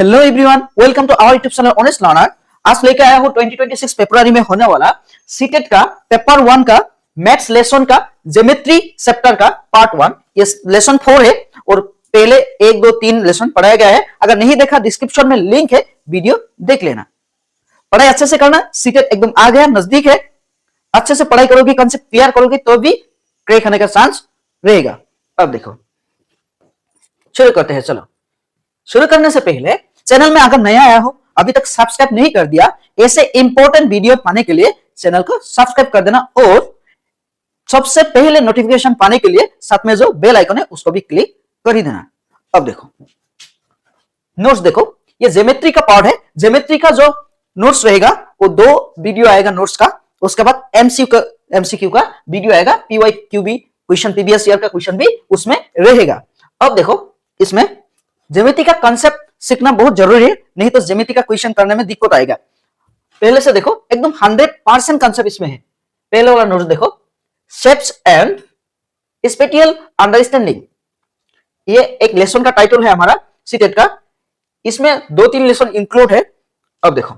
Hello everyone, welcome to our YouTube channel honest learner. आज लेके आया हूँ 2026 फेब्रुआरी में होने वाला सीटेट का पेपर 1 का मैथ्स लेसन का ज्योमेट्री चैप्टर का पार्ट 1। ये लेसन 4 है और पहले 1, 2, 3 लेसन पढ़ाया गया है। अगर नहीं देखा डिस्क्रिप्शन में लिंक है, वीडियो देख लेना। पढ़ाई अच्छे से करना, सीटेट एकदम आ गया, नजदीक है। अच्छे से पढ़ाई करोगे, कंसेप्ट क्लियर करोगे तो भी क्रैक होने का चांस रहेगा। अब देखो शुरू करते हैं। चलो शुरू करने से पहले चैनल में अगर नया आया हो, अभी तक सब्सक्राइब नहीं कर दिया, ऐसे इंपॉर्टेंट वीडियो पाने के लिए चैनल को सब्सक्राइब कर देना और सबसे पहले नोटिफिकेशन पाने के लिए साथ में जो बेल आइकन है उसको भी क्लिक कर ही देना। अब देखो नोट्स देखो, ये ज्योमेट्री का पार्ट है। ज्योमेट्री का जो नोट्स रहेगा वो 2 वीडियो आएगा नोट्स का, उसके बाद एमसीक्यू का वीडियो आएगा, पीवाईक्यूबी क्वेश्चन, पीवीएस ईयर का क्वेश्चन भी उसमें रहेगा। अब देखो इसमें ज्योमेट्री का कांसेप्ट सीखना बहुत जरूरी है, नहीं तो ज्योमेट्री का क्वेश्चन करने में दिक्कत आएगा। पहले से देखो एकदम 100% कांसेप्ट इसमें है। पहले वाला नोट देखो, शेप्स एंड स्पेटियल अंडरस्टैंडिंग। ये एक लेसन का टाइटल है हमारा सीटेट का। इसमें 2-3 लेसन इंक्लूड है। अब देखो,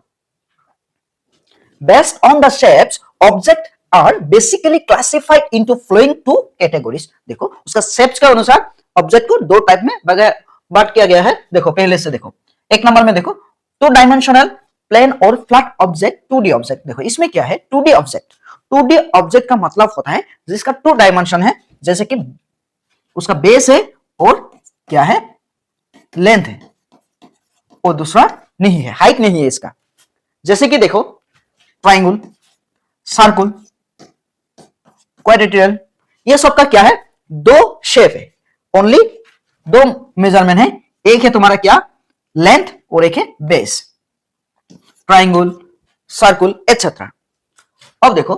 based on the shapes object are basically classified into following 2 categories. देखो उसका शेप्स के अनुसार ऑब्जेक्ट को 2 टाइप में बांट किया गया है। देखो पहले से देखो, 1 नंबर में देखो 2 डायमेंशनल प्लेन और फ्लैट ऑब्जेक्ट, 2D ऑब्जेक्ट। देखो इसमें क्या है, 2D ऑब्जेक्ट। 2D ऑब्जेक्ट का मतलब होता है जिसका 2 डायमेंशन है, जैसे कि उसका बेस है और क्या है, लेंथ है, और दूसरा नहीं है, हाइट नहीं है इसका। जैसे कि देखो ट्राइंगल, सर्कल, क्वाड्रिलेटरल, ये सब का क्या है, 2 शेप है, ओनली 2 मेजरमेंट है। एक है तुम्हारा क्या, लेंथ, और एक है बेस। Triangle, circle etcetera. अब देखो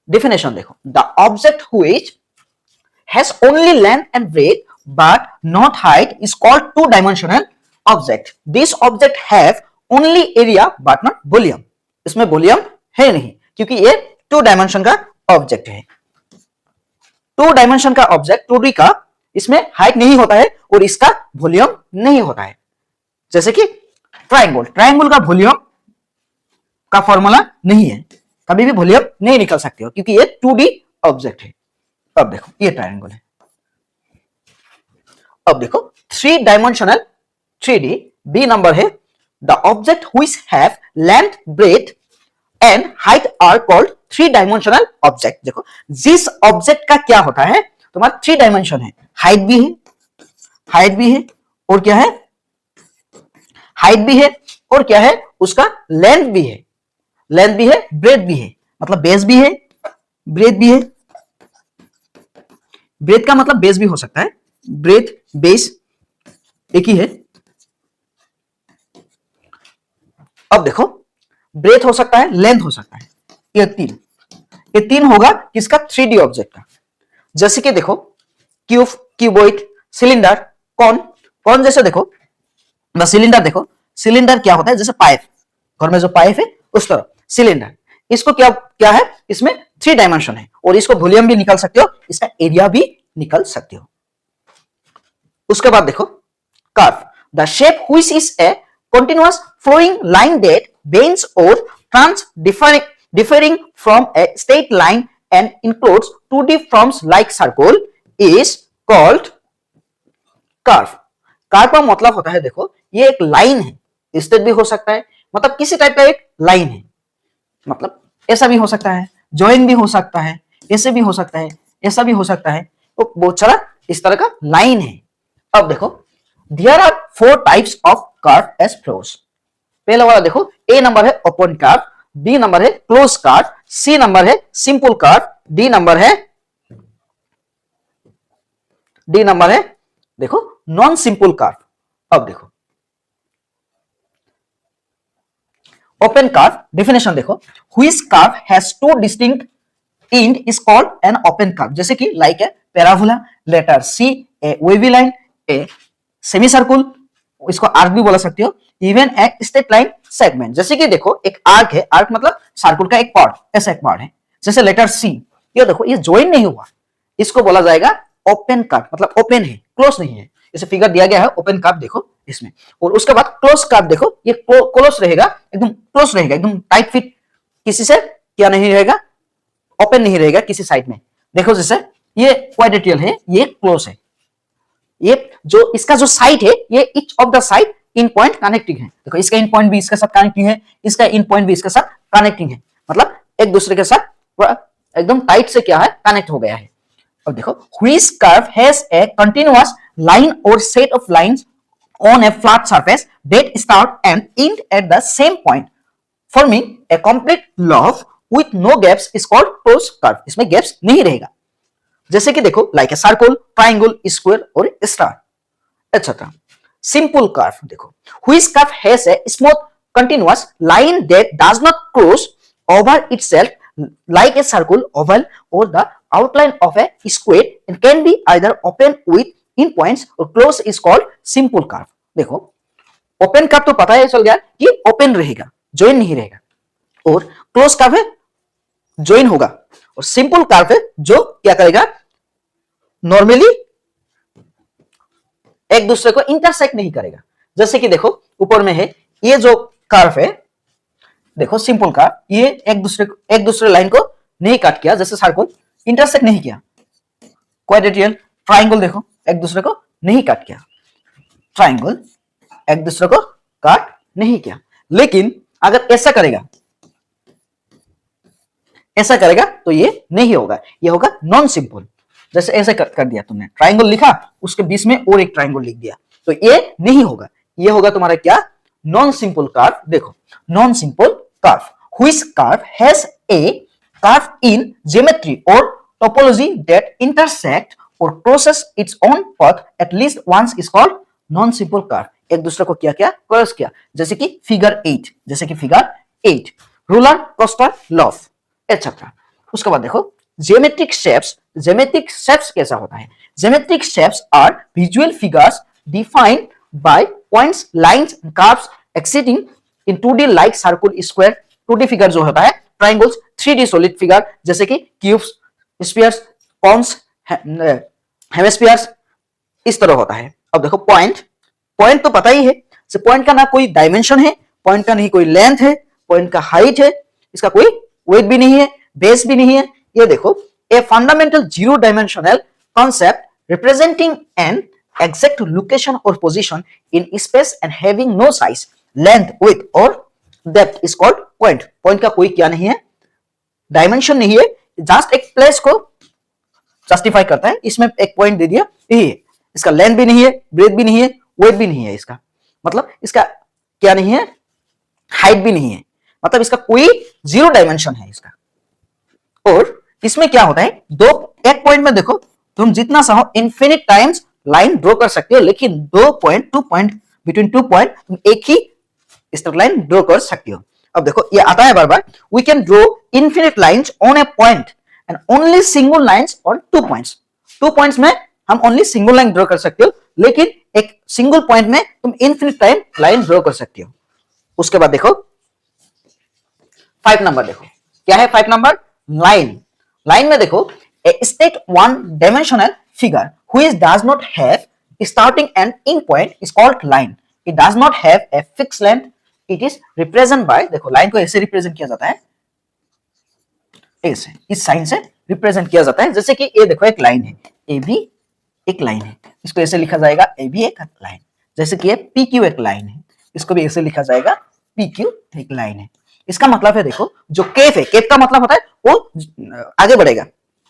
डेफिनेशन देखो, the object which has only length and breadth but not height is called 2 dimensional object. This object have only area but not volume. इसमें वॉल्यूम है नहीं क्योंकि ये 2 डायमेंशन का ऑब्जेक्ट है। 2 डायमेंशन का ऑब्जेक्ट 2D का, इसमें हाइट नहीं होता है और इसका वॉल्यूम नहीं होता है। जैसे कि ट्राइंगल का वॉल्यूम का फॉर्मूला नहीं है, कभी भी वॉल्यूम नहीं निकल सकते हो क्योंकि ये 2D ऑब्जेक्ट है। अब देखो ये ट्राइंगल है। अब देखो 3 डायमेंशनल 3D, बी नंबर है, the object which have length, breadth and height are called 3 dimensional object. देखो जिस ऑब्जेक्ट का क्या होता है, तुम्हारा 3 डायमेंशन है, हाइट भी है और क्या है, हाइट भी है और क्या है, उसका लेंथ भी है, ब्रेथ भी है, मतलब बेस भी है, ब्रेथ भी है। ब्रेथ का मतलब बेस भी हो सकता है, ब्रेथ बेस एक ही है। अब देखो ब्रेथ हो सकता है, लेंथ हो सकता है, ये 3 होगा किसका, 3D ऑब्जेक्ट का। जैसे कि देखो क्यूब, क्यूबॉइड, सिलेंडर, कौन जैसे देखो सिलेंडर। देखो सिलेंडर क्या होता है, जैसे पाइप, घर में जो पाइप है उस तरह सिलेंडर। इसको क्या है, इसमें 3 डायमेंशन है और इसको वॉल्यूम भी निकाल सकते हो, इसका एरिया भी निकाल सकते हो। उसके बाद देखो curve, the shape which is a continuous flowing line that bends or turns differing from a straight line and includes 2D forms like circle is called curve। Curve का मतलब होता है, देखो ये एक लाइन है, स्ट्रेट भी हो सकता है, मतलब किसी टाइप का एक लाइन है, मतलब ऐसा भी हो सकता है, जॉइन भी हो सकता है, ऐसे भी हो सकता है, ऐसा भी हो सकता है, तो बहुत सारा इस तरह का लाइन है। अब देखो there are 4 types of curve as follows। पहला वाला देखो, ए नंबर है ओपन कर्व, बी नंबर है क्लोज कर्व, सी नंबर है सिंपल कर्व, डी नंबर है देखो नॉन सिंपल कर्व। अब देखो ओपन कर्व डेफिनेशन देखो, which curve has 2 distinct end is called an open curve. जैसे कि like a parabola, letter C, a wavy line, a semi circle, इसको arc भी बोला सकते हो, इवन एक स्ट्रेट लाइन सेगमेंट। जैसे कि देखो एक आर्क है, आर्क मतलब सर्कुल का एक पार्ट, ऐसा एक पार्ट है। जैसे लेटर सी, ये देखो ये ज्वाइन नहीं हुआ, इसको बोला जाएगा ओपन कर्व, मतलब ओपन है, क्लोज नहीं है, जैसे फिगर दिया गया है ओपन कर्व देखो इसमें, और उसके बाद क्लोज कर्व देखो, ये क्लोज रहेगा, एकदम क्लोज रहेगा, एकदम टाइट फिट, किसी से क्या नहीं रहेगा, ओपन नहीं रहेगा किसी साइड में। देखो जैसे ये क्वाड्रेटियल है, ये क्लोज है, ये जो इसका जो साइड है ये each of the side in point connecting है। देखो इसका इन पॉइंट भी इसके साथ कनेक्टिंग है, इसका इन पॉइंट भी इसके साथ कनेक्टिंग है, मतलब एक दूसरे के साथ एकदम टाइट से क्या है कनेक्ट हो गया है। अब देखो which curve has a continuous line or set of lines on a flat surface that start and end at the same point forming a complete loop with no gaps is called closed curve। इसमें gaps नहीं रहेगा, जैसे कि देखो like a circle, triangle, square और star etcetera. Simple curve देखो which curve has a smooth continuous line that does not cross over itself like a circle, oval or the outline of a square and can be either open with in points or close is called simple curve. देखो open curve तो पता है चल गया कि open रहेगा, join नहीं रहेगा, और क्लोज कर्व है ज्वाइन होगा, और सिंपल कर्व है जो क्या करेगा नॉर्मली एक दूसरे को इंटरसेक्ट नहीं करेगा। जैसे कि देखो ऊपर में है ये जो कर्व है, देखो सिंपल कर्व, ये एक दूसरे लाइन को नहीं काट किया, जैसे सर्कल इंटरसेक्ट नहीं किया, क्वाड्रेटियल, ट्राइंगल देखो एक दूसरे को नहीं काट किया, ट्राइंगल एक दूसरे को काट नहीं किया। लेकिन अगर ऐसा करेगा तो ये नहीं होगा, ये होगा नॉन सिंपल। जैसे ऐसे कर दिया तुमने, ट्राइंगल लिखा उसके बीच में और एक ट्राइंगल लिख दिया, तो ये नहीं होगा, ये होगा तुम्हारा क्या नॉन सिंपल कर्व। देखो non simple curve which curve has a curve in geometry और topology that intersect or crosses its own path at least once is called non-simple curve। एक दूसरे को क्या क्या क्रॉस किया, जैसे कि figure 8, roller, coaster, loop etcetera. उसके बाद देखो ज्योमेट्रिक शेप्स कैसा होता है। Geometric shapes are visual figures defined by points, lines and curves existing in 2D like circle, square. 2D figure जो होता है, ट्राइंगल्स 3D सॉलिड फिगर जैसे कि क्यूब्स, स्फीयर्स, कॉन्स, हेमिस्फीयर्स, इस तरह होता है। अब देखो पॉइंट तो पता ही है, पॉइंट का ना कोई डायमेंशन है, पॉइंट का नहीं कोई लेंथ है, पॉइंट का हाइट है, इसका कोई वेट भी नहीं है, बेस भी नहीं है। ये देखो a fundamental zero dimensional concept representing an exact location or position in space and having no size, length, width or depth is called point. Point का कोई क्या नहीं है, डायमेंशन नहीं है, जस्ट एक प्लेस को जस्टिफाई करता है। इसमें एक पॉइंट दे दिया, यही है, इसका लेंथ भी नहीं है, ब्रेथ भी नहीं है, वेट भी नहीं है, इसका मतलब इसका क्या नहीं है, हाइट भी नहीं है, मतलब इसका कोई जीरो डायमेंशन है इसका। और इसमें क्या होता है, एक पॉइंट में देखो तुम जितना चाहो इन्फिनिट टाइम्स लाइन ड्रॉ कर सकते हो, लेकिन बिटवीन टू पॉइंट तुम एक ही स्ट्रेट लाइन ड्रॉ कर सकते हो। अब देखो ये आता है बार बार, we can draw infinite lines on a point and only single lines on 2 points। 2 points में हम only single line draw कर सकते हो, लेकिन एक single point में तुम infinite time line draw कर सकते हो। उसके बाद देखो 5 नंबर, देखो क्या है 5 नंबर, लाइन में देखो a state one dimensional figure which does not have starting and end point is called line। it does not have a fixed length, it is represented by, देखो लाइन को ऐसे represent किया जाता है, ऐसे इस साइन से रिप्रेजेंट किया जाता है। जैसे कि ये देखो एक लाइन है, ए बी एक लाइन है, इसको ऐसे लिखा जाएगा ए बी एक लाइन। जैसे कि ये पी क्यू एक लाइन है, इसको भी ऐसे लिखा जाएगा पी क्यू एक लाइन है। इसका मतलब है देखो जो केफ है, केफ का मतलब होता है वो आगे बढ़ेगा,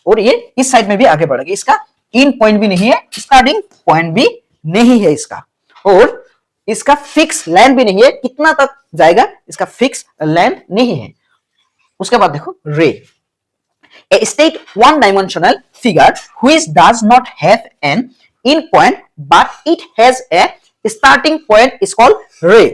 और ये इस साइड में भी आगे बढ़ेगा। इसका इन पॉइंट भी नहीं है, स्टार्टिंग पॉइंट भी नहीं है इसका, और इसका फिक्स लेंथ भी नहीं है, कितना तक जाएगा इसका फिक्स लेंथ नहीं है। उसके बाद देखो रे, a state one dimensional figure which does not have an end point but it has a starting point is called ray।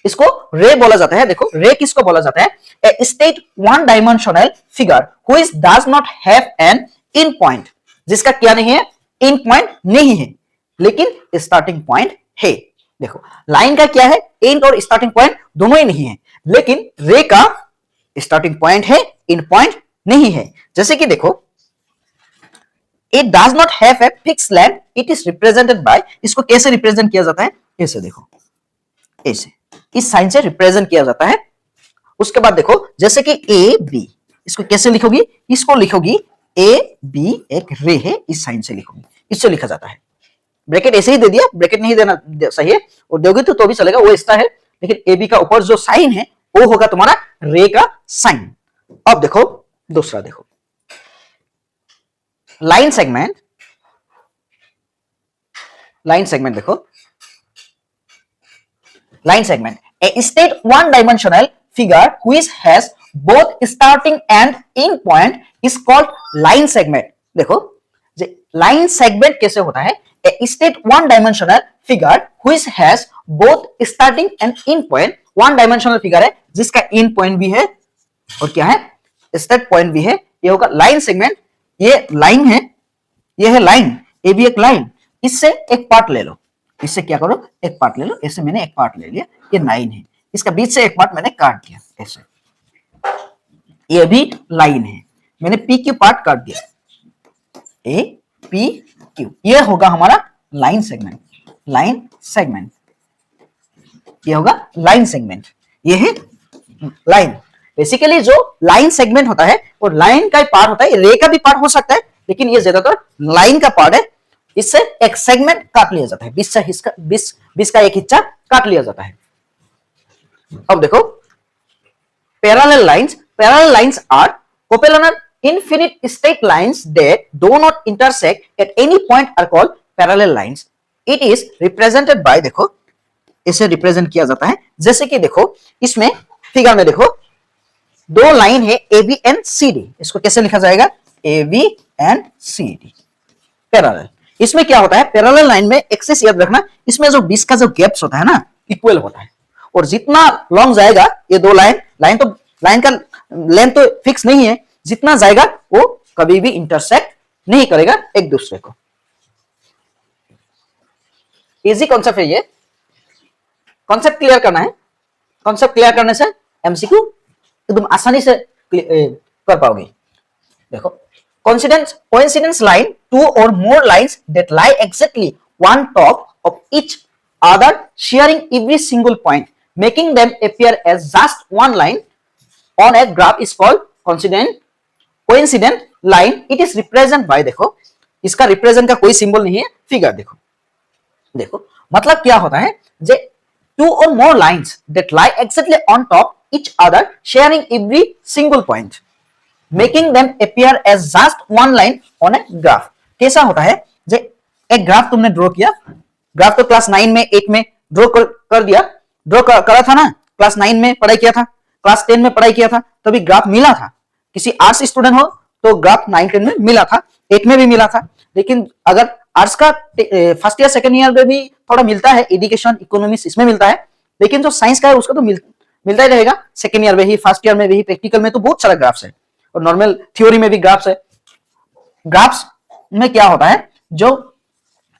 इसको रे बोला जाता है। देखो रे किसको बोला जाता है, a state one dimensional figure which does not have an end point, जिसका क्या नहीं है, end point नहीं है, लेकिन starting point है। देखो लाइन का क्या है, end और starting point दोनों ही नहीं है, लेकिन रे का स्टार्टिंग पॉइंट है, end point नहीं है। जैसे कि देखो it does not have a fix length, it is represented by, इसको कैसे रिप्रेजेंट किया जाता है, ऐसे देखो, ऐसे इस साइन से रिप्रेजेंट किया जाता है। उसके बाद देखो जैसे कि ए बी, इसको कैसे लिखोगी, इसको लिखोगी ए बी, एक रे है, इस साइन से लिखोगी, इससे लिखा जाता है। ब्रैकेट ऐसे ही दे दिया, ब्रैकेट नहीं देना सही है, और दोगे तो भी चलेगा, वो एक्स्ट्रा है, लेकिन ए बी का ऊपर जो साइन है वो होगा तुम्हारा रे का साइन। अब देखो दूसरा, देखो लाइन सेगमेंट, लाइन सेगमेंट देखो, line segment A state one dimensional figure which has both starting and end point is called line segment। देखो लाइन सेगमेंट कैसे होता है, a state one dimensional figure which has both starting and end point, one dimensional figure है जिसका end point भी है और क्या है, start point भी है, ये होगा लाइन सेगमेंट। ये लाइन है, ये है लाइन, ये भी एक लाइन, इससे एक पार्ट ले लो, इससे क्या करो, एक पार्ट ले लो, ऐसे मैंने एक पार्ट ले लिया, ये लाइन है, इसका बीच से एक पार्ट मैंने काट दिया ऐसे, ये भी लाइन है, मैंने पी क्यू पार्ट काट दिया, ए पी क्यू, ये होगा हमारा लाइन सेगमेंट, लाइन सेगमेंट, ये होगा लाइन सेगमेंट, ये है लाइन। बेसिकली जो लाइन सेगमेंट होता है वो लाइन का ही पार्ट होता है, रे का भी पार्ट हो सकता है, लेकिन ये ज्यादातर लाइन का पार्ट है, इससे एक सेगमेंट काट लिया जाता है, बीच का एक हिस्सा काट लिया जाता है। अब देखो parallel lines are coplanar infinite straight lines that do not intersect at any point are called parallel lines। it is represented by, देखो इसे रिप्रेजेंट किया जाता है, जैसे कि देखो इसमें फिगर में देखो दो लाइन है A B and C D, इसको कैसे लिखा जाएगा, A B and C D parallel. इसमें क्या होता है, पैरेलल लाइन में एक्सिस याद रखना, इसमें जो बीच का जो गैप्स होता है ना इक्वल होता है, और जितना लॉन्ग जाएगा ये दो लाइन तो लाइन का लेंथ तो फिक्स नहीं है, जितना जाएगा वो कभी भी इंटरसेक्ट नहीं करेगा एक दूसरे को। इजी कॉन्सेप्ट है ये, कॉन्सेप्ट क्लियर करना है, कॉन्सेप्ट क्लियर करने से एमसीक्यू एकदम आसानी से कर पाओगे। देखो coincidence line, two or more lines that lie exactly on top of each other sharing every single point making them appear as just one line on a graph is called coincident line। it is represent by, देखो इसका represent का कोई symbol नहीं है, figure देखो, देखो मतलब क्या होता है, जे two or more lines that lie exactly on top each other sharing every single point making them appear as just one line on a graph। कैसा होता है, जे एक ग्राफ तुमने ड्रॉ किया, ग्राफ तो क्लास 9 में एक में ड्रॉ कर दिया, ड्रॉ करा था ना, क्लास 9 में पढ़ाई किया था, क्लास 10 में पढ़ाई किया था, तभी ग्राफ मिला था, किसी आर्ट्स स्टूडेंट हो तो ग्राफ 9 10 में मिला था, 8 में भी मिला था। लेकिन अगर आर्ट्स का फर्स्ट ईयर सेकंड ईयर में भी थोड़ा मिलता है, एजुकेशन इकोनॉमिक्स इसमें मिलता है, लेकिन जो साइंस का है उसका तो मिलता ही रहेगा, सेकंड ईयर में ही, फर्स्ट ईयर में भी, प्रैक्टिकल में तो बहुत सारा ग्राफ्स है, और नॉर्मल थ्योरी में भी ग्राफ्स है। ग्राफ्स में क्या होता है, जो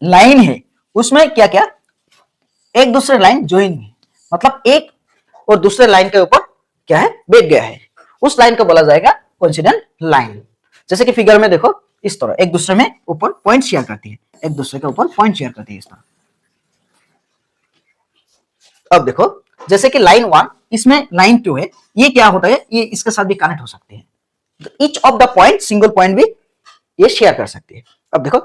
लाइन है उसमें क्या क्या एक दूसरे लाइन ज्वाइन है, मतलब एक और दूसरे लाइन के ऊपर क्या है, बैठ गया है, उस लाइन को बोला जाएगा कोइंसिडेंट लाइन। जैसे कि फिगर में देखो इस तरह एक दूसरे में ऊपर पॉइंट शेयर करती है, एक दूसरे के ऊपर पॉइंट शेयर करती है इस तरह। अब देखो जैसे कि लाइन 1, इसमें लाइन 2 है, ये क्या होता है, ये इसके साथ भी कनेक्ट हो सकते हैं, each of the point single point भी ये शेयर कर सकती है। अब देखो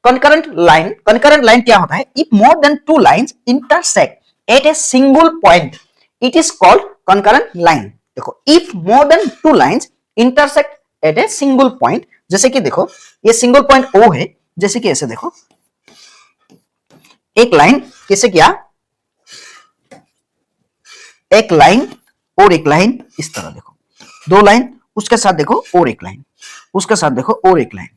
concurrent line क्या होता है, if more than two lines intersect at a single point it is called concurrent line। देखो if more than two lines intersect at a single point, जैसे कि देखो ये सिंगल पॉइंट O है, जैसे कि ऐसे देखो एक लाइन कैसे किया, एक लाइन और एक लाइन इस तरह, देखो दो लाइन, उसके साथ देखो और एक लाइन, उसके साथ देखो और एक लाइन,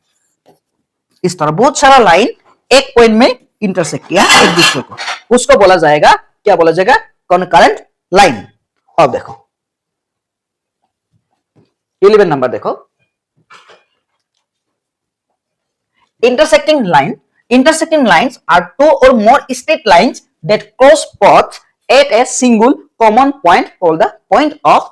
इस तरह बहुत सारा लाइन एक पॉइंट में इंटरसेक्ट किया एक दूसरे को, उसको बोला जाएगा, क्या बोला जाएगा, कॉनकरेंट लाइन। अब देखो 11 नंबर देखो, intersecting lines are two or more straight lines that cross paths at a single common point called the point of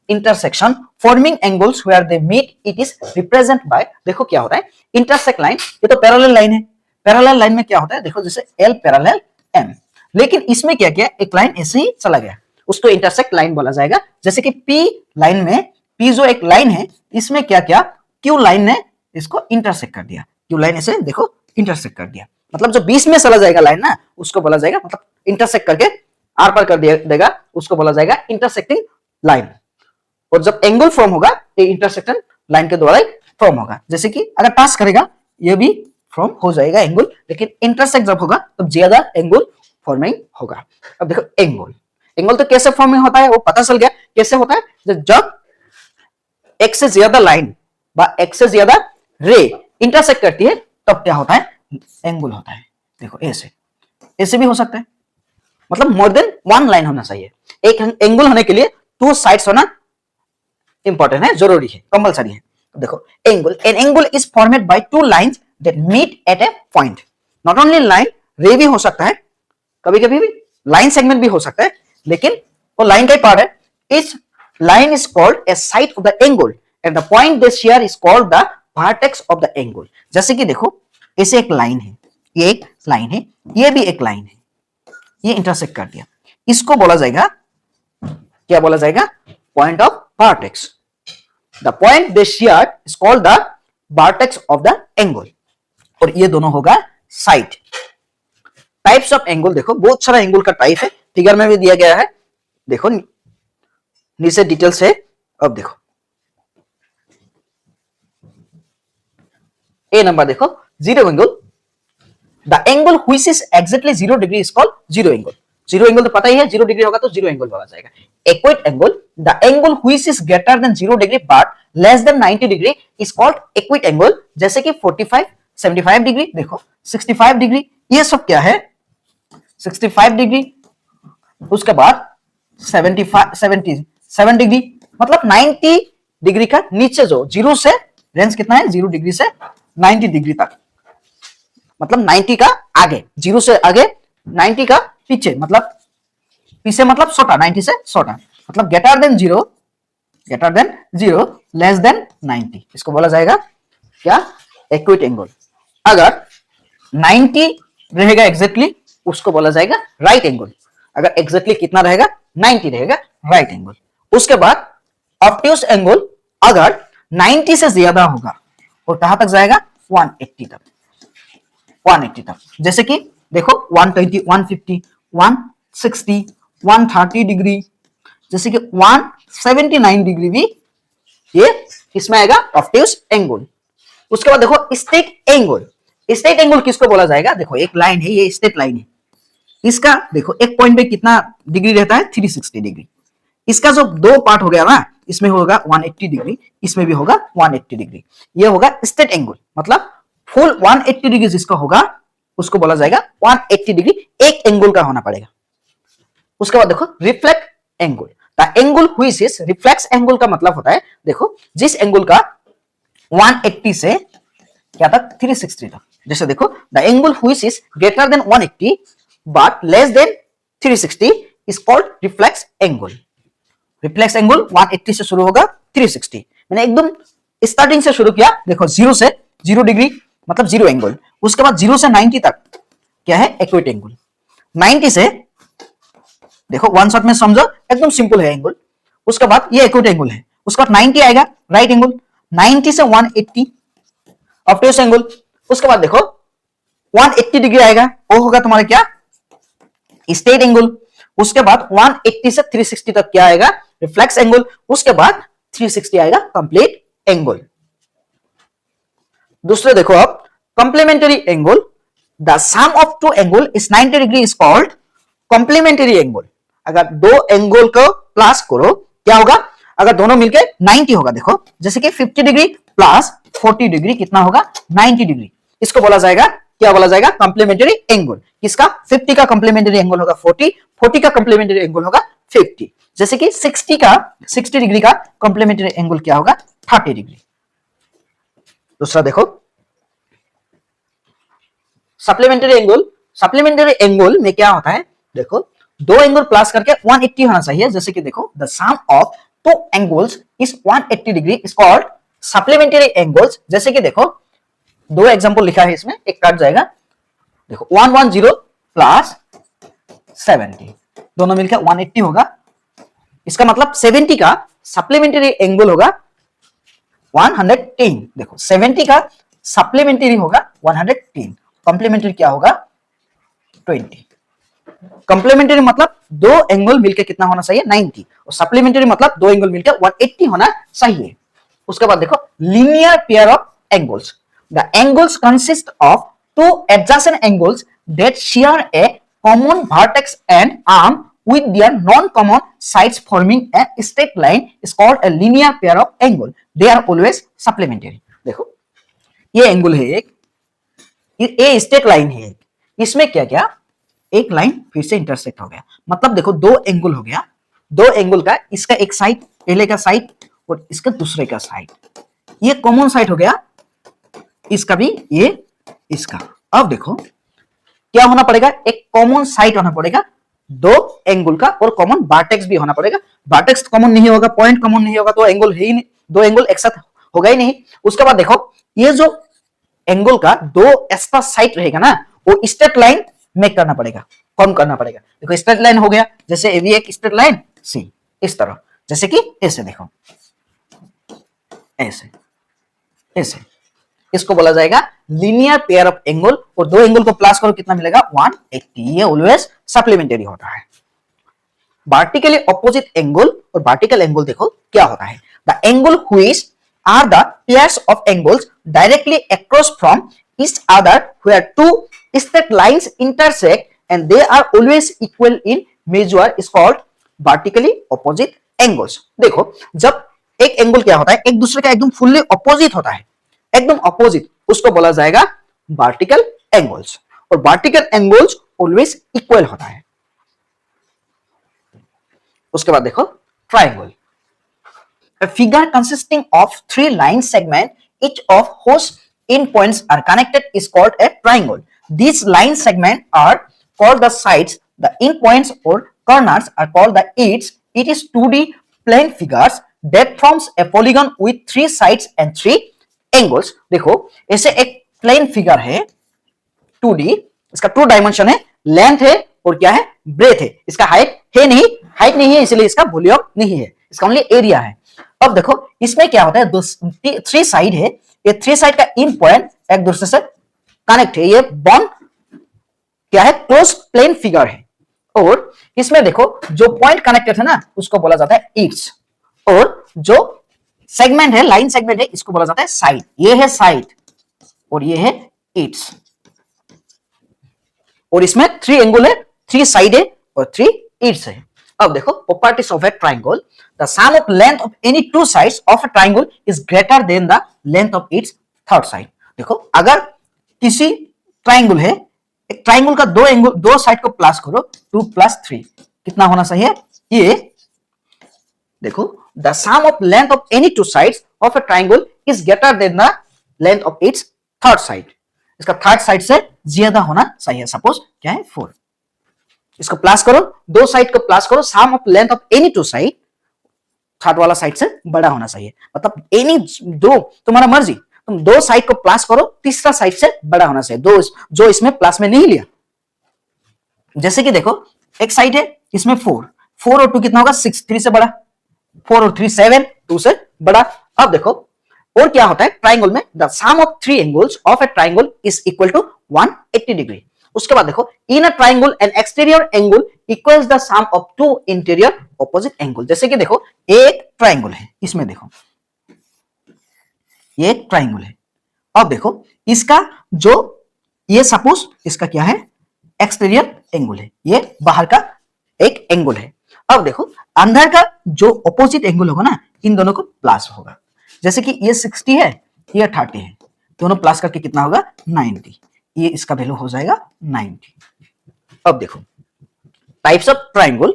intersection forming angles where they meet it is represent by, देखो क्या होता है, intersect line. ये तो parallel line है, parallel line में क्या होता है, देखो जैसे L पैरेलल M, लेकिन इसमें क्या किया, एक लाइन ऐसे ही चला गया, उसको इंटरसेक्ट लाइन बोला जाएगा। जैसे कि P लाइन में, P जो एक लाइन है, इसमें क्या किया, Q लाइन ने इसको इंटरसेक्ट कर दिया, Q लाइन ऐसे देखो इंटरसेक्ट कर दिया, मतलब जो बीच में चला जाएगा लाइन ना, उसको बोला जाएगा, मतलब इंटरसेक्ट करके आर पार कर देगा, उसको बोला जाएगा इंटरसेक्टिंग लाइन। और जब एंगल फॉर्म होगा, ये इंटरसेक्शन लाइन के द्वारा फॉर्म होगा। जैसे कि अगर पास करेगा, ये भी फॉर्म हो जाएगा एंगल, लेकिन इंटरसेक्ट जब होगा तब ज्यादा एंगल फॉर्मिंग होगा। अब देखो एंगल, एंगल तो कैसे फॉर्मिंग होता है वो पता चल गया, कैसे होता है, जब एक से ज्यादा लाइन व एक से ज्यादा रे इंटरसेक्ट करती है तब क्या होता है, एंगल होता है। देखो ऐसे, ऐसे भी हो सकता है, मतलब मोर देन वन लाइन होना चाहिए। एक एंगल होने के लिए टू साइड्स होना इंपॉर्टेंट है, जरूरी है, कंपलसरी है। देखो angle, an angle is formed by two lines that meet at a point. Not only line, ray भी हो सकता है, कभी कभी भी लाइन सेगमेंट भी हो सकता है, लेकिन वो लाइन का ही पार्ट है। इस line is called a side of the angle and the point they share is called the vertex of the angle. जैसे कि देखो ऐसे एक लाइन है, ये एक लाइन है, ये भी एक लाइन है, ये इंटरसेक्ट कर दिया, इसको बोला जाएगा, क्या बोला जाएगा, point of vertex. The point they share is called the vertex of the angle, और ये दोनों होगा साइड। टाइप्स ऑफ एंगल, देखो बहुत सारा एंगल का टाइप है, फिगर में भी दिया गया है, देखो नीचे डिटेल से। अब देखो ए नंबर देखो, zero angle, the angle which is exactly 0 degree is called zero angle. Zero angle तो पता ही है, 0 डिग्री होगा तो जीरो एंगल बोला जाएगा। Acute angle, the angle which is greater than 0 degree but less than 90 degree is called acute angle. जैसे कि 45, 75 degree, देखो 65 डिग्री, ये सब क्या है, 65 डिग्री, उसके बाद 77 डिग्री, मतलब 90 डिग्री का नीचे जो जीरो से रेंज कितना है, 0 डिग्री से 90 डिग्री तक, मतलब 90 का आगे, जीरो से आगे, 90 का पीछे, मतलब पीछे मतलब छोटा, 90 से छोटा, मतलब greater than zero, less than 90, इसको बोला जाएगा क्या, एक्वेट एंगल। अगर 90 रहेगा एग्जैक्टली, उसको बोला जाएगा राइट एंगल। अगर एग्जैक्टली कितना रहेगा, 90 रहेगा, राइट एंगल। उसके बाद ऑब्ट्यूस एंगल, अगर 90 से ज्यादा होगा और कहां तक जाएगा, 180 तक, 180 तक। जैसे कि देखो 120, 150, 160, 130 डिग्री, जैसे कि 179 डिग्री भी ये किसमें आएगा, ऑब्ट्यूस एंगल। उसके बाद देखो स्ट्रेट एंगल, स्ट्रेट एंगल किसको बोला जाएगा, देखो एक लाइन है, ये स्ट्रेट लाइन है, इसका देखो एक पॉइंट पे कितना डिग्री रहता है, 360 डिग्री। इसका जो दो पार्ट हो गया ना, इसमें होगा 180 डिग्री, इसमें भी होगा 180 डिग्री, ये होगा स्ट्रेट एंगल। मतलब फुल 180 डिग्री जिसका होगा उसको बोला जाएगा 180 डिग्री, एक एंगल का होना पड़ेगा। उसके बाद देखो reflect angle, the angle which is reflex angle का मतलब होता है, देखो जिस एंगल का 180 से क्या तक, 360 तक। जैसे देखो the angle which is greater then 180 but less then 360 is called reflex angle. Reflex angle 180 से शुरू होगा, 360, मैंने एकदम स्टार्टिंग से शुरू किया, देखो 0 से 0 डिग्री मतलब जीरो एंगल। उसके बाद 0 से 90 तक क्या है, एक्वेट एंगल। 90 से देखो वन शॉट में समझो, एकदम सिंपल है एंगल। उसके बाद ये एक्वेट एंगल है, उसके बाद 90 आएगा, राइट एंगल। 90 से 180 ऑब्ट्यूस एंगल। उसके बाद देखो 180 डिग्री आएगा, वो होगा तुम्हारा क्या, स्ट्रेट एंगल। उसके बाद 180 से 360 तक क्या आएगा, रिफ्लेक्स एंगल। उसके बाद 360 आएगा कंप्लीट एंगल। दूसरे देखो अब complementary angle, the some of two angle is 90 degree is called complementary angle. अगर दो एंगल को प्लस करो क्या होगा, अगर दोनों मिलके 90 होगा, देखो जैसे कि 50 डिग्री प्लस 40 डिग्री कितना होगा, 90 डिग्री। इसको बोला जाएगा, क्या बोला जाएगा, कंप्लीमेंट्री एंगल। किसका, 50 का कंप्लीमेंट्री एंगल होगा 40, 40 का कंप्लीमेंट्री एंगल होगा 50। जैसे कि 60 डिग्री का कंप्लीमेंट्री एंगल क्या होगा, 30 डिग्री। दूसरा देखो सप्लीमेंट्री एंगल। सप्लीमेंट्री एंगल में क्या होता है, देखो दो एंगल प्लस करके 180 होना चाहिए। जैसे कि देखो द सम ऑफ two angles is 180 degree is called supplementary angles. जैसे कि देखो दो एग्जांपल लिखा है इसमें, एक काट जाएगा, देखो 110 प्लस 70 दोनों मिलकर 180 होगा। इसका मतलब 70 का सप्लीमेंट्री एंगल होगा 110। देखो 70 का सप्लीमेंट्री होगा 110, कॉम्प्लीमेंट्री क्या होगा 20। कॉम्प्लीमेंट्री मतलब दो एंगल मिलकर कितना होना चाहिए 90, और सप्लीमेंट्री मतलब दो एंगल मिलकर 180 होना चाहिए। उसके बाद देखो linear pair of angles, the angles consist of two adjacent angles that share A common vertex and arm with their non-common sides forming a straight line is called a linear pair of angle. They are always supplementary. देखो ये angle है एक, ये straight line है एक, इसमें क्या क्या एक लाइन फिर से इंटरसेक्ट हो गया, मतलब देखो दो एंगल हो गया, दो एंगल का इसका एक साइड पहले का साइड और इसका दूसरे का साइड, ये कॉमन साइड हो गया, इसका भी ये इसका। अब देखो क्या होना पड़ेगा, एक कॉमन साइड होना पड़ेगा दो एंगल का, और कॉमन वर्टेक्स भी होना पड़ेगा। वर्टेक्स कॉमन नहीं होगा, पॉइंट कॉमन नहीं होगा, तो एंगल है ही नहीं, दो एंगल एक साथ होगा ही नहीं। उसके बाद देखो ये जो एंगल का दो एक्स्ट्रा साइड रहेगा ना, वो स्ट्रेट लाइन मेक करना पड़ेगा, फॉर्म करना पड़ेगा। देखो स्ट्रेट लाइन हो गया, जैसे ये भी एक स्ट्रेट लाइन सी इस तरह, जैसे कि ऐसे देखो ऐसे ऐसे, इसको बोला जाएगा लीनियर पेयर ऑफ एंगल, और दो एंगल को प्लस करो कितना मिलेगा 180। ये ऑलवेज सप्लीमेंट्री होता है। वर्टिकली ऑपोजिट एंगल और वर्टिकल एंगल देखो क्या होता है, the angle which are the pairs of angles directly across from each other where two straight lines intersect and they are always equal in measure is called vertically opposite angles. देखो जब एक angle क्या होता है, एक दूसरे का एकदम फुल्ली ऑपोजिट होता है, एकदम ऑपोजिट, उसको बोला जाएगा वर्टिकल एंगल्स, और वर्टिकल एंगल्स ऑलवेज इक्वल होता है। उसके बाद देखो triangle, a figure consisting of three line segments, each of whose end points are connected is called a triangle. These line segments are called the sides, the end points or corners are called the edges. It is 2D plane figures that forms a polygon with three sides and three angles. देखो ऐसे एक plane figure है 2D, इसका 2 dimension है, length है और क्या है ब्रेथ है, इसका हाइट नहीं है, इसलिए इसका वॉल्यूम नहीं है, इसका ओनली एरिया है। अब देखो इसमें क्या होता है, थ्री साइड है, ये थ्री साइड का इन पॉइंट एक दूसरे से कनेक्ट है, ये बॉन्ड क्या है क्लोज प्लेन फिगर है, और इसमें देखो जो पॉइंट कनेक्टेड है ना उसको बोला जाता है एड्स, और जो सेगमेंट है लाइन सेगमेंट है इसको बोला जाता है साइड। ये है साइड और ये है एड्स, और इसमें 3 एंगल है, 3 साइड है और 3 एड्स है। अब देखो properties of a triangle, the some of length of any two sides of a triangle is greater than the length of its third side. देखो अगर किसी ट्रायंगल है, एक ट्रायंगल का दो एंगल दो साइड को प्लस करो 2 + 3 कितना होना चाहिए, ये देखो the some of length of any two sides of a triangle is greater than the length of its third side. इसका थर्ड साइड से ज्यादा होना चाहिए, सपोज क्या है 4, इसको प्लस करो, दो साइड को प्लस करो, sum of length of any two side third वाला साइड से बड़ा होना चाहिए, मतलब एनी दो तुम्हारा मर्जी, तुम दो साइड को प्लस करो, तीसरा साइड से बड़ा होना चाहिए, दो जो इसमें प्लस में नहीं लिया। जैसे कि देखो एक साइड है इसमें 4 और 2 कितना होगा 6, 3 से बड़ा, 4 और 3 7, 2 से बड़ा। अब देखो और क्या होता है ट्रायंगल में, the some of 3 angles of a triangle is equal to 180 degree. उसके बाद देखो in a triangle an exterior angle equals the some of 2 interior opposite angle. जैसे कि देखो एक ट्रायंगल है, इसमें देखो ये एक ट्रायंगल है, अब देखो इसका जो ये सपोज इसका क्या है एक्सटीरियर एंगल है, ये बाहर का एक एंगल है। अब देखो अंदर का जो ऑपोजिट एंगल होगा ना इन दोनों को प्लस होगा, जैसे कि ये 60 है ये 30 है, दोनों प्लस करके कितना होगा 90, ये इसका वैल्यू हो जाएगा 90। अब देखो टाइप्स ऑफ ट्रायंगल,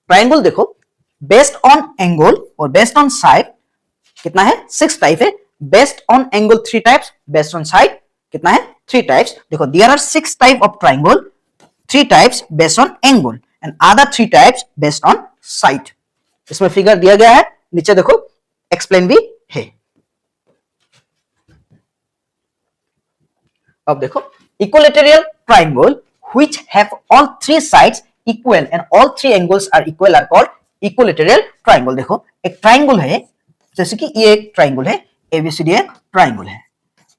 ट्रायंगल देखो बेस्ड ऑन एंगल और बेस्ड ऑन साइड कितना है 6 टाइप है, based on angle 3 types, based on side कितना है 3 टाइप्स। देखो there are 6 type of triangle, 3 types based on angle and other 3 types based on side. इसमें figure दिया गया है, नीचे देखो एक्सप्लेन भी है। अब देखो equilateral triangle which have all three sides equal and all three angles are equal are called equilateral triangle. देखो एक ट्रायंगल है, जैसे कि ये एक ट्रायंगल है, एबीसीडी एक ट्रायंगल है।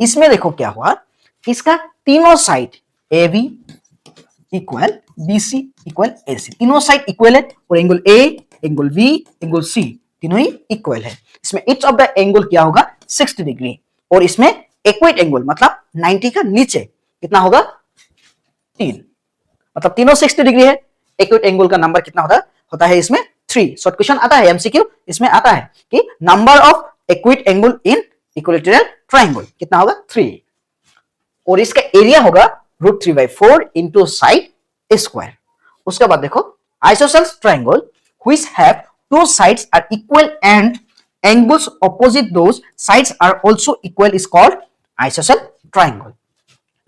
इसमें देखो क्या हुआ, इसका तीनों side A B equal B C equal A C, तीनों साइड इक्वल है और angle A, angle B, angle C तीनों ही इक्वल है। इसमें ईच ऑफ द एंगल क्या होगा 60 डिग्री, और इसमें इक्वेट एंगल मतलब 90 का नीचे कितना होगा 3, मतलब तीनों 60 डिग्री है। इक्वेट एंगल का नंबर कितना होता है इसमें 3। शॉर्ट क्वेश्चन आता है एमसीक्यू, इसमें आता है कि number of equate angle in equilateral triangle कितना होगा 3, और इसका एरिया होगा √3/4 इंटू साइड स्क्वायर। उसके बाद देखो isosceles triangle which have two sides are equal and angles opposite those sides are also equal is called isosceles triangle.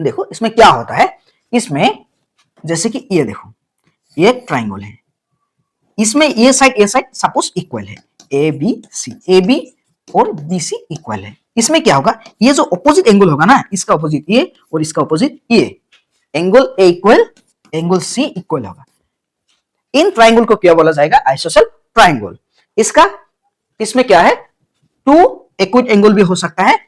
देखो इसमें क्या होता है, इसमें जैसे कि ये देखो ये ट्रायंगल है, इसमें ये साइड सपोज इक्वल है, A B C, A B और बी सी इक्वल है। इसमें क्या होगा, ये जो ऑपोजिट एंगल होगा ना, इसका ऑपोजिट ये और इसका ऑपोजिट ये, angle A equal angle C equal होगा। इन ट्रायंगल को क्या बोला जाएगा आइसोसेल ट्रायंगल। इसमें क्या है 2 इक्विट एंगल भी हो सकता है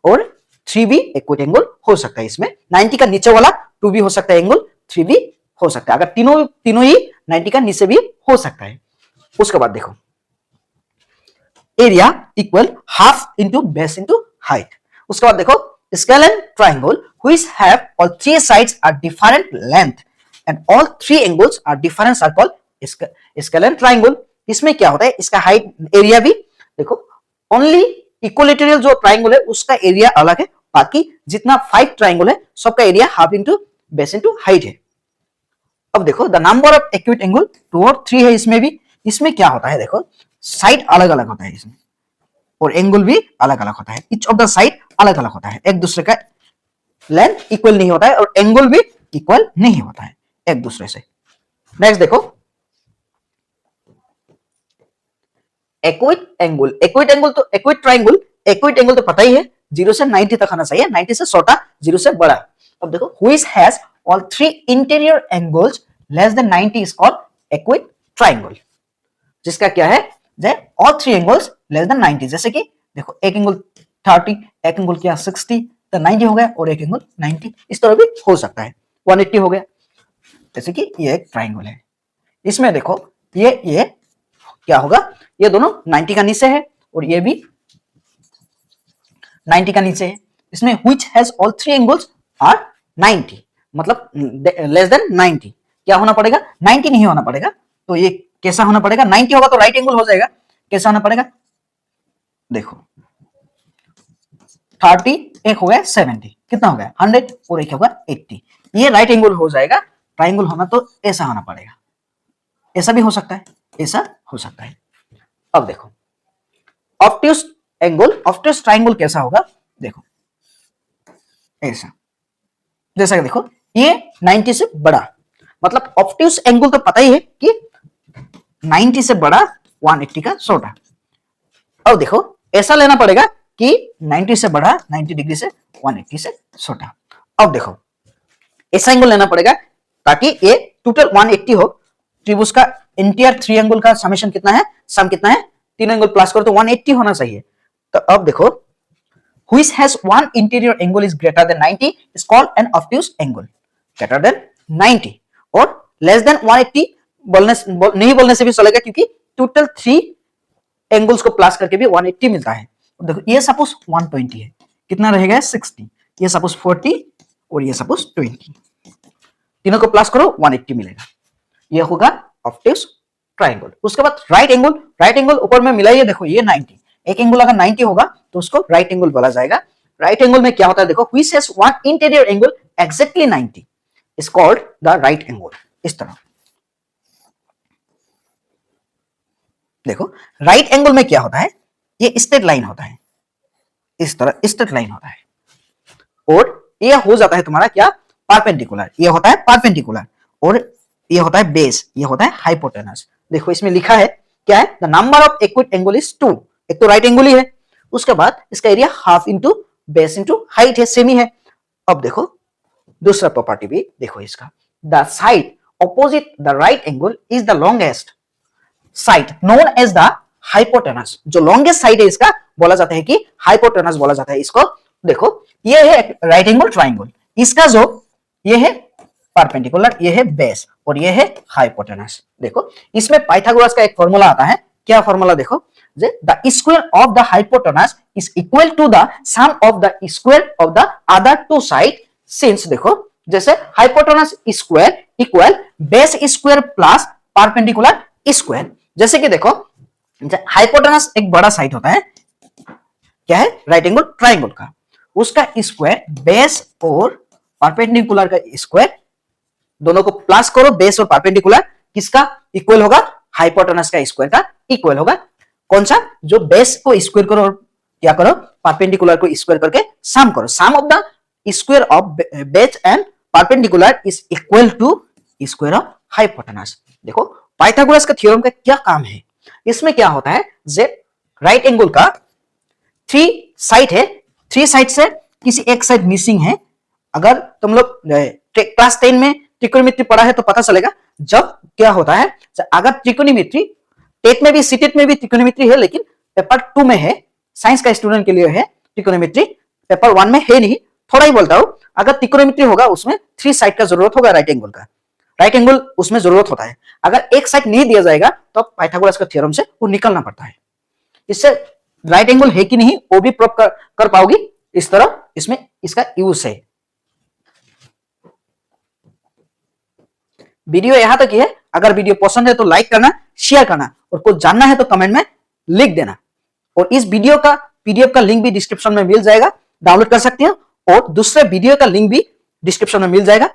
और 3 भी इक्विट एंगल हो सकता है। इसमें 90 का नीचे वाला 2 भी हो सकता है, एंगल 3 भी हो सकता है, अगर तीनों ही 90 का नीचे भी हो सकता है। उसके बाद देखो area equal half into base into height. उसके बाद देखो scalene triangle which have all three sides are different length and all three angles are different are called scalene triangle. इसमें क्या होता है, इसका हाइट एरिया भी देखो ओनली इक्विलैटरल जो ट्रायंगल है उसका एरिया अलग है, बाकी जितना 5 ट्रायंगल है सबका area half into base into height है। अब देखो the number of acute angle 2 और 3 है इसमें भी। इसमें क्या होता है देखो साइड अलग अलग होता है इसमें, और एंगल भी अलग अलग होता है, ईच ऑफ द साइड अलग अलग होता है, एक दूसरे का लेंथ इक्वल नहीं होता है और एंगल भी इक्वल नहीं होता है एक दूसरे से। नेक्स्ट देखो एक्विट एंगल। एक्विट ट्रायंगल तो पता ही है 0 से 90 तक आना चाहिए, 90 से छोटा 0 से बड़ा। अब देखो which has all 3 interior angles less than 90 is called equity triangle. जिसका क्या है ऑल 3 एंगल्स लेस देन 90, जैसे कि देखो एक एंगल 30, एक एंगल क्या 60 तो 90 हो गया, और एक एंगल 90, इस तरह भी हो सकता है 180 हो गया। जैसे कि ये एक ट्रायंगल है, इसमें देखो ये क्या होगा, ये दोनों 90 का नीचे है और ये भी 90 का नीचे है। इसमें which has all 3 angles are 90, मतलब लेस देन 90 क्या होना पड़ेगा 90 नहीं होना पड़ेगा, तो ये कैसा होना पड़ेगा 90 होगा तो राइट एंगल हो जाएगा। कैसा होना पड़ेगा देखो 30 एक हो गया 70, कितना हो गया 100 और एक होगा 80, ये राइट एंगल हो जाएगा। ट्रायंगल होना तो ऐसा होना पड़ेगा, ऐसा भी हो सकता है, ऐसा हो सकता है। अब देखो ऑब्ट्यूज ट्रायंगल कैसा होगा, देखो ऐसा, जैसा कि देखो ये 90 से बड़ा, मतलब ऑब्ट्यूज एंगल तो पता ही है कि 90 से बड़ा 180 का छोटा। अब देखो ऐसा लेना पड़ेगा कि 90 से बड़ा 90 डिग्री से 180 से छोटा। अब देखो ऐसा एंगल लेना पड़ेगा ताकि ये टोटल 180 हो। त्रिभुज का इंटीरियर ट्रायंगल का समेशन कितना है, सम कितना है, तीनों एंगल प्लस करो तो 180 होना चाहिए। तो अब देखो which has one interior angle is greater then 90 is called N obtuse angle. Greater than 90 और लेस देन 180 नहीं बोलने से भी चलेगा, क्योंकि टोटल 3 एंगल्स को प्लस करके भी 180 मिलता है। देखो ये सपोज 120 है, कितना रहेगा 60, ये सपोज 40 और ये सपोज 20, तीनों को प्लस करो 180 मिलेगा, ये होगा ऑब्ट्यूज ट्रायंगल। उसके बाद राइट एंगल ऊपर में मिलाइए, देखो ये 90, एक एंगल अगर 90 होगा तो उसको राइट एंगल बोला जाएगा। राइट एंगल में क्या होता है देखो which has one interior angle exactly 90 is called the right angle. इस तरह देखो राइट एंगल में क्या होता है, ये स्ट्रेट लाइन होता है, इस तरह स्ट्रेट लाइन होता है, और ये हो जाता है तुम्हारा क्या परपेंडिकुलर, ये होता है परपेंडिकुलर, और ये होता है बेस, ये होता है हाइपोटेनस। देखो इसमें लिखा है क्या है, the number of acute angle is 2। एक तो राइट एंगल ही है, उसके बाद इसका area half into base into height है, सेमी है। अब देखो दूसरा प्रॉपर्टी भी देखो इसका, the side opposite the right angle is the longest side known as the hypotenuse. जो लॉन्गेस्ट साइड है इसका बोला जाता है कि हाइपोटेनस बोला जाता है इसको। देखो ये है राइट एंगल ट्राइंगल, इसका जो ये है परपेंडिकुलर, ये है बेस और ये है हाइपोटेनस। देखो इसमें पाइथागोरस का एक फॉर्मूला आता है, क्या फॉर्मूला देखो, the square of the hypotenuse is equal to the some of the square of the other two side. Since देखो जैसे hypotenuse square equal base square plus perpendicular square. जैसे कि देखो हाइपोटेनस एक बड़ा साइड होता है, क्या है, राइट एंगल ट्राइंगल का, उसका स्क्वायर बेस और परपेंडिकुलर का स्क्वायर, दोनों को प्लस करो, बेस और परपेंडिकुलर किसका इक्वल होगा, हाइपोटेनस का स्क्वायर का इक्वल होगा। कौन सा, जो बेस को स्क्वायर करो और क्या करो, परपेंडिकुलर को स्क्वायर करके सम करो। Sum of the square of base and perpendicular is equal to square of hypotenuse. देखो पाइथागोरस का थ्योरम का क्या काम है, इसमें क्या होता है, जे राइट एंगल का 3 साइड है, 3 साइड से किसी एक साइड मिसिंग है। अगर तुम लोग क्लास 10 में त्रिकोणमिति पढ़ा है तो पता चलेगा, जब क्या होता है, अगर त्रिकोणमिति टेट में भी सीटेट में भी त्रिकोणमिति है, लेकिन पेपर 2 में है, साइंस का स्टूडेंट के लिए है त्रिकोणमिति, पेपर 1 में है नहीं, थोड़ा ही बोलता हूं। अगर त्रिकोणमिति होगा उसमें 3 साइड का जरूरत होगा, राइट एंगल का, राइट एंगल उसमें जरूरत होता है। अगर एक साइड नहीं दिया जाएगा तो पाइथागोरस का थ्योरम से वो निकलना पड़ता है। इससे राइट एंगल है कि नहीं वो भी प्रूव कर पाओगी। इस तरह इसमें इसका यूज है। वीडियो यहां तक ही है। अगर वीडियो पसंद है तो लाइक करना, शेयर करना, और कुछ जानना है तो कमेंट में लिख देना। और इस वीडियो का पीडीएफ का लिंक भी डिस्क्रिप्शन में मिल जाएगा, डाउनलोड कर सकते हैं, और दूसरे वीडियो का लिंक भी डिस्क्रिप्शन में मिल जाएगा,